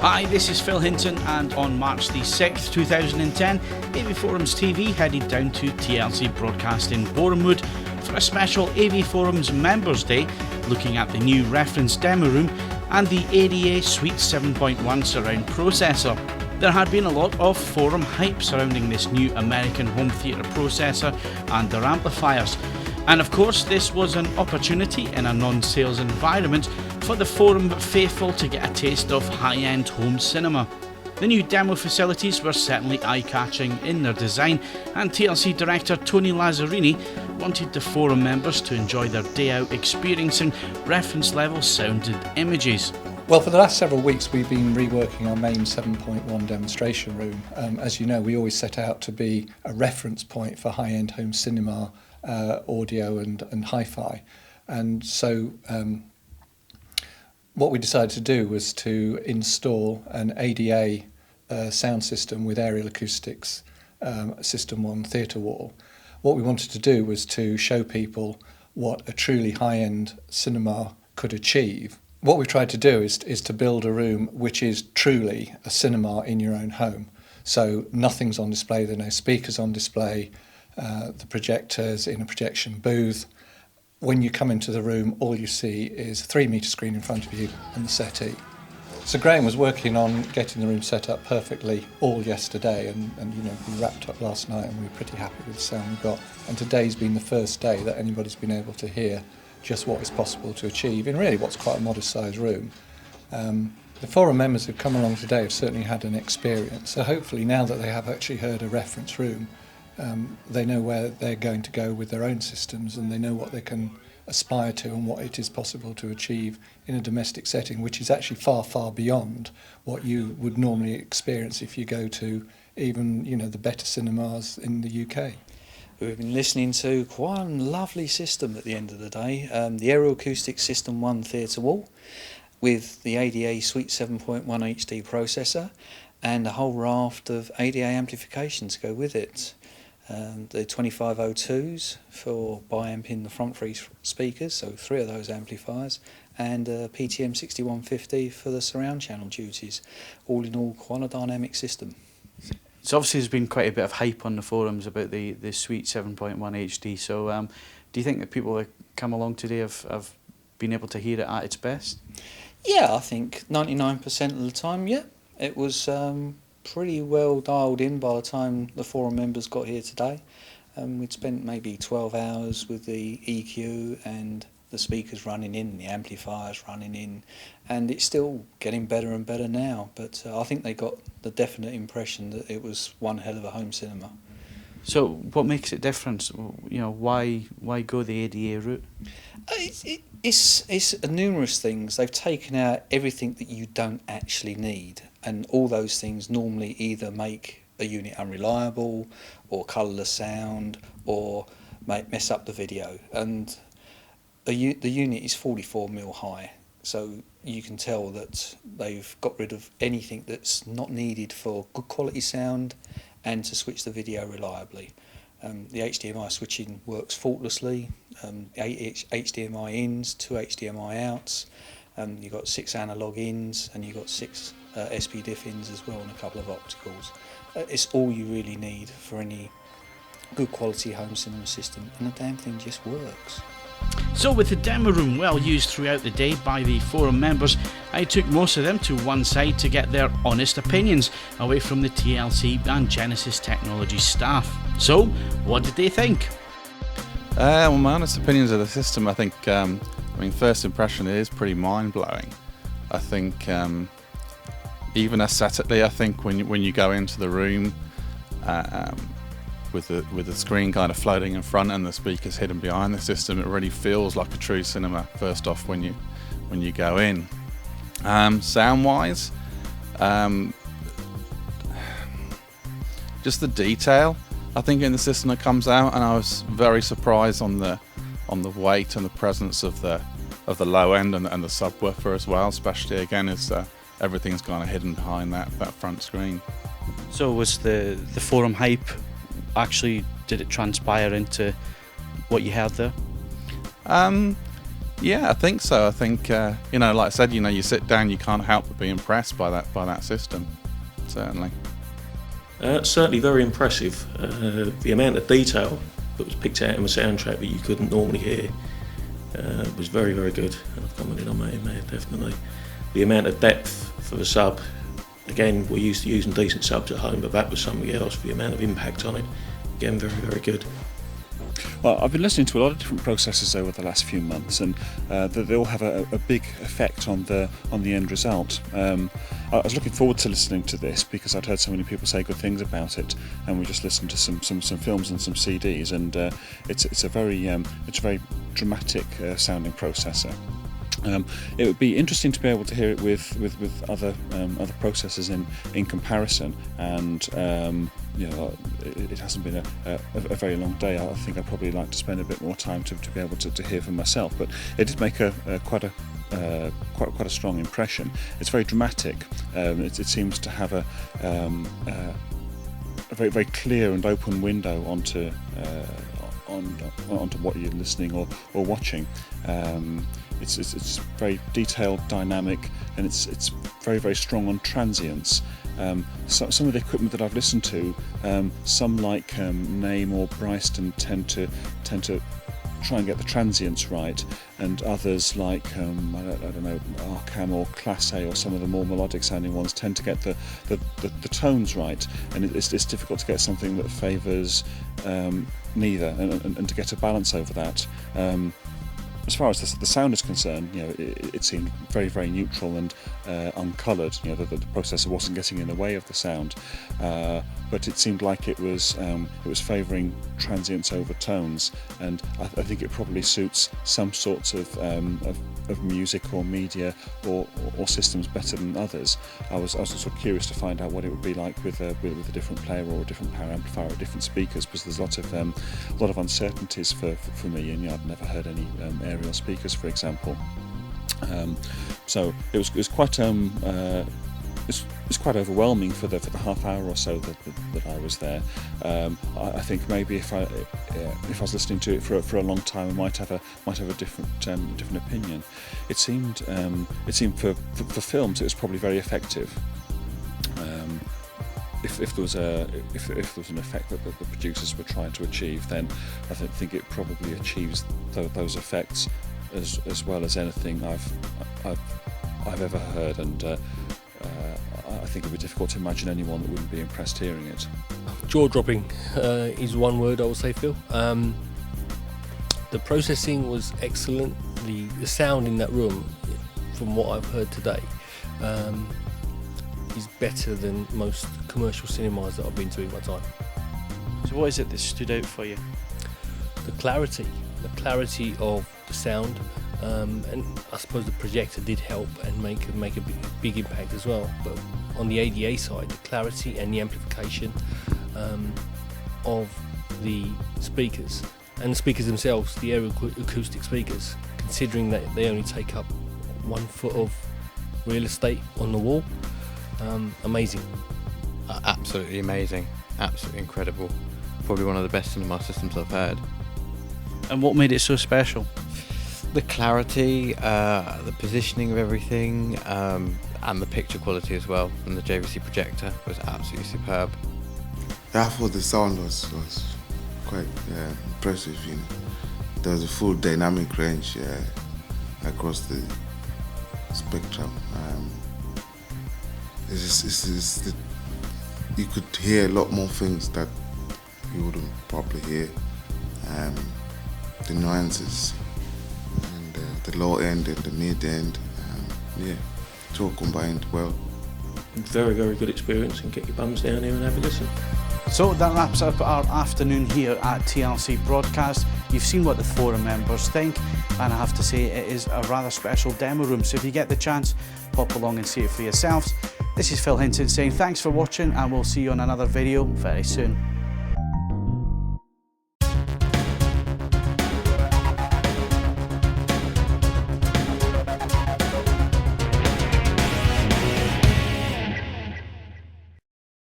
Hi, this is Phil Hinton, and on March the 6th, 2010, AVForums TV headed down to TLC Broadcast in Borehamwood for a special AVForums Members Day, looking at the new reference demo room and the ADA Suite 7.1 surround processor. There had been a lot of forum hype surrounding this new American home theatre processor and their amplifiers. And of course, this was an opportunity in a non-sales environment for the forum faithful to get a taste of high-end home cinema. The new demo facilities were certainly eye-catching in their design, and TLC director Tony Lazzarini wanted the forum members to enjoy their day out experiencing reference-level sound and images. Well, for the last several weeks we've been reworking our main 7.1 demonstration room. As you know, we always set out to be a reference point for high-end home cinema, audio and hi-fi. And so what we decided to do was to install an ADA sound system with aerial acoustics, System 1 theatre wall. What we wanted to do was to show people what a truly high-end cinema could achieve. What we've tried to do is to build a room which is truly a cinema in your own home. So nothing's on display, there are no speakers on display, the projector's in a projection booth. When you come into the room, all you see is a 3-metre screen in front of you and the settee. So Graham was working on getting the room set up perfectly all yesterday, and you know, we wrapped up last night and we were pretty happy with the sound we got. And today's been the first day that anybody's been able to hear just what is possible to achieve in really what's quite a modest sized room. The forum members who've come along today have certainly had an experience, so hopefully now that they have actually heard a reference room, they know where they're going to go with their own systems, and they know what they can aspire to and what it is possible to achieve in a domestic setting, which is actually far, far beyond what you would normally experience if you go to even, you know, the better cinemas in the UK. We've been listening to quite a lovely system at the end of the day, the Aerial Acoustics System 1 theatre wall with the ADA Suite 7.1 HD processor and a whole raft of ADA amplification to go with it. The 2502s for bi-amping the front three speakers, so 3 of those amplifiers, and PTM 6150 for the surround channel duties. All in all, quite a dynamic system. So obviously there's been quite a bit of hype on the forums about the Suite 7.1 HD, so do you think that people that come along today have been able to hear it at its best? Yeah, I think 99% of the time, yeah. It was pretty well dialed in by the time the forum members got here today. We'd spent maybe 12 hours with the EQ and the speakers running in, the amplifiers running in, and it's still getting better and better now, but I think they got the definite impression that it was one hell of a home cinema. So what makes it different? You know, why go the ADA route? It's numerous things. They've taken out everything that you don't actually need, and all those things normally either make a unit unreliable or colourless sound or mess up the video. And the unit is 44mm high, so you can tell that they've got rid of anything that's not needed for good quality sound and to switch the video reliably. The HDMI switching works faultlessly, 8 HDMI ins, 2 HDMI outs, you've got 6 analog ins and you've got 6 SPDIF ins as well and a couple of opticals. It's all you really need for any good quality home cinema system, and the damn thing just works. So with the demo room well used throughout the day by the forum members, I took most of them to one side to get their honest opinions away from the TLC and Genesis Technologies staff. So, what did they think? Well, my honest opinions of the system, I think, first impression, it is pretty mind-blowing. I think, even aesthetically, I think when you go into the room, with the screen kind of floating in front and the speakers hidden behind the system, it really feels like a true cinema first off when you go in. Sound-wise, just the detail I think in the system that comes out, and I was very surprised on the weight and the presence of the low end and the subwoofer as well, especially again as everything's kind of hidden behind that front screen. So was the forum hype actually, did it transpire into what you had there? Yeah, I think so. I think you know, like I said, you know, you sit down, you can't help but be impressed by that system. Certainly. Certainly very impressive. The amount of detail that was picked out in the soundtrack that you couldn't normally hear was very, very good. And I've commented on that in there, definitely. The amount of depth for the sub, again, we're used to using decent subs at home, but that was something else. The amount of impact on it, again, very, very good. Well, I've been listening to a lot of different processes over the last few months, and they all have a big effect on the end result. I was looking forward to listening to this because I'd heard so many people say good things about it, and we just listened to some films and some CDs, and it's a very dramatic sounding processor. It would be interesting to be able to hear it with other processors in comparison, and you know, it hasn't been a very long day. I think I'd probably like to spend a bit more time to be able to hear for myself, but it did make quite a strong impression. It's very dramatic. It seems to have a very, very clear and open window onto what you're listening or watching. It's very detailed, dynamic, and it's very, very strong on transients. Some of the equipment that I've listened to, some like Name or Bryston tend to try and get the transients right, and others like I don't know, Arkham or Class A or some of the more melodic sounding ones tend to get the tones right, and it's difficult to get something that favours neither, and to get a balance over that. As far as the sound is concerned, you know, it seemed very, very neutral and uncoloured. You know, the processor wasn't getting in the way of the sound, but it seemed like it was favouring transients over tones, and I think it probably suits some sorts of music or media or systems better than others. I was sort of curious to find out what it would be like with a different player or a different power amplifier or different speakers, because there's a lot of uncertainties for me, and you know, I've never heard any aerial speakers, for example. So it was quite it's quite overwhelming for the half hour or so that I was there. I think maybe if I was listening to it for a long time, I might have a different opinion. It seemed for films it was probably very effective. If there was an effect that the producers were trying to achieve, then I think it probably achieves those effects as well as anything I've ever heard, and I think it would be difficult to imagine anyone that wouldn't be impressed hearing it. Jaw-dropping is one word I would say, Phil. The processing was excellent. The sound in that room, from what I've heard today, is better than most commercial cinemas that I've been to in my time. So what is it that stood out for you? The clarity of the sound, and I suppose the projector did help and make a big impact as well. But on the ADA side, the clarity and the amplification of the speakers, and the speakers themselves, the aerial acoustic speakers, considering that they only take up 1 foot of real estate on the wall. Amazing. Absolutely amazing, absolutely incredible. Probably one of the best cinema systems I've heard. And what made it so special? The clarity, the positioning of everything, and the picture quality as well from the JVC projector was absolutely superb. I thought the sound was quite impressive. You know, there was a full dynamic range across the spectrum. You could hear a lot more things that you wouldn't probably hear. The nuances, and the low end and the mid end, it's all combined well. Very, very good experience, and get your bums down here and have a listen. So that wraps up our afternoon here at TLC Broadcast. You've seen what the forum members think, and I have to say it is a rather special demo room, so if you get the chance, pop along and see it for yourselves. This is Phil Hinton saying thanks for watching, and we'll see you on another video very soon.